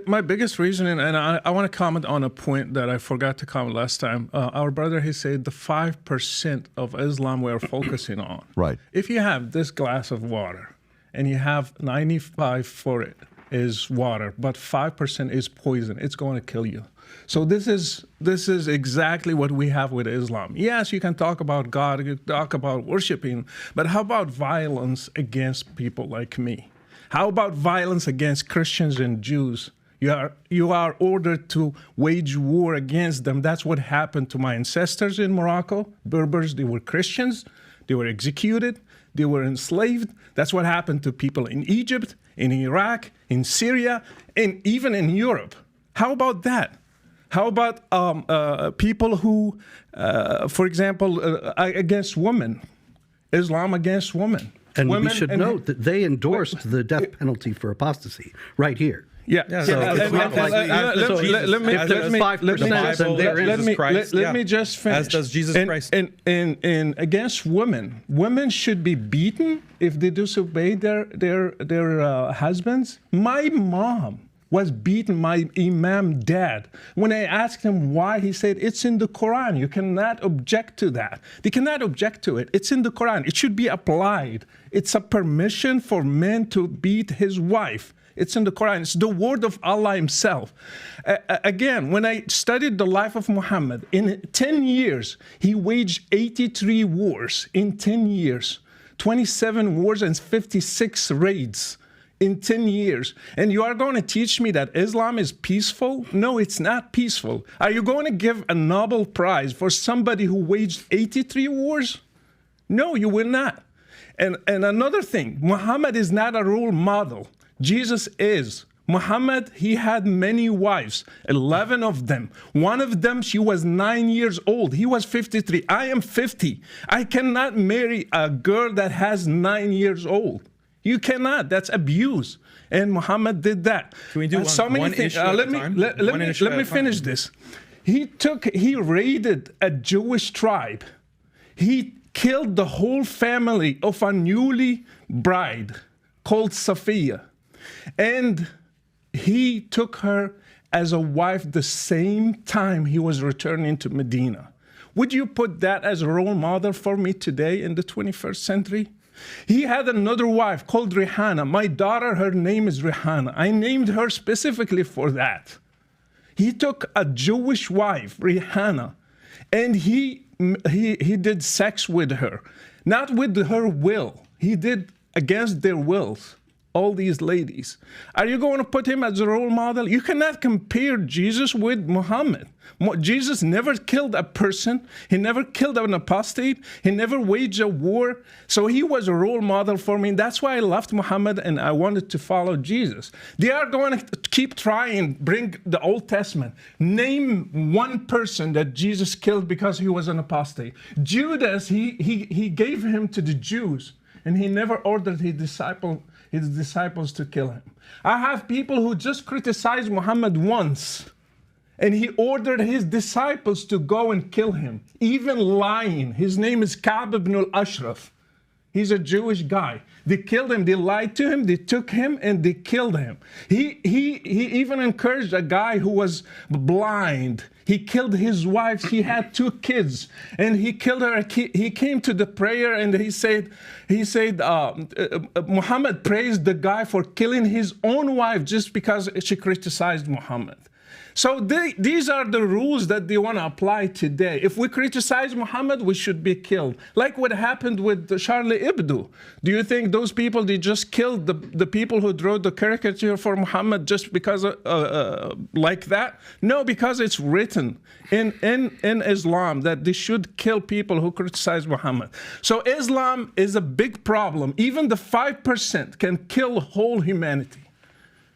my biggest reason, and I want to comment on a point that I forgot to comment last time. Our brother, he said the 5% of Islam we're focusing on. Right. If you have this glass of water and you have 95 for it is water, but 5% is poison, it's going to kill you. So this is exactly what we have with Islam. Yes, you can talk about God, you can talk about worshiping, but how about violence against people like me? How about violence against Christians and Jews? You are ordered to wage war against them. That's what happened to my ancestors in Morocco. Berbers, they were Christians. They were executed. They were enslaved. That's what happened to people in Egypt, in Iraq, in Syria, and even in Europe. How about that? How about people who, for example, against women, Islam against women? And we should note that they endorsed the death penalty for apostasy right here. Yeah. So it's not like let me just finish. As does Jesus Christ. And against women, women should be beaten if they disobey their husbands. My mom was beaten, my imam dad. When I asked him why, he said, it's in the Quran. You cannot object to that. They cannot object to it. It's in the Quran. It should be applied. It's a permission for men to beat his wife. It's in the Quran. It's the word of Allah himself. Again, when I studied the life of Muhammad, in 10 years, he waged 83 wars in 10 years, 27 wars and 56 raids. In 10 years. And you are going to teach me that Islam is peaceful? No, it's not peaceful. Are you going to give a Nobel Prize for somebody who waged 83 wars? No, you will not. And another thing, Muhammad is not a role model. Jesus is. Muhammad, he had many wives, 11 of them. One of them, she was 9 years old. He was 53. I am 50. I cannot marry a girl that has 9 years old. You cannot. That's abuse. And Muhammad did that. Can we do one issue at a time? Let me finish this. He raided a Jewish tribe. He killed the whole family of a newly bride called Safiya. And he took her as a wife the same time he was returning to Medina. Would you put that as a role model for me today in the 21st century? He had another wife called Rihanna. My daughter, her name is Rihanna. I named her specifically for that. He took a Jewish wife, Rihanna, and he did sex with her. Not with her will. He did against their wills. All these ladies. Are you going to put him as a role model? You cannot compare Jesus with Muhammad. Jesus never killed a person. He never killed an apostate. He never waged a war. So he was a role model for me. That's why I loved Muhammad and I wanted to follow Jesus. They are going to keep trying, bring the Old Testament. Name one person that Jesus killed because he was an apostate. Judas, he gave him to the Jews and he never ordered his disciples to kill him. I have people who just criticized Muhammad once, and he ordered his disciples to go and kill him, even lying. His name is Ka'b ibn al-Ashraf. He's a Jewish guy. They killed him, they lied to him, they took him, and they killed him. He even encouraged a guy who was blind. He killed his wife. He had 2 kids, and he killed her. He came to the prayer, and he said, Muhammad praised the guy for killing his own wife just because she criticized Muhammad. So these are the rules that they want to apply today. If we criticize Muhammad, we should be killed. Like what happened with Charlie Hebdo. Do you think those people, they just killed the people who drew the caricature for Muhammad just because like that? No, because it's written in Islam that they should kill people who criticize Muhammad. So Islam is a big problem. Even the 5% can kill whole humanity.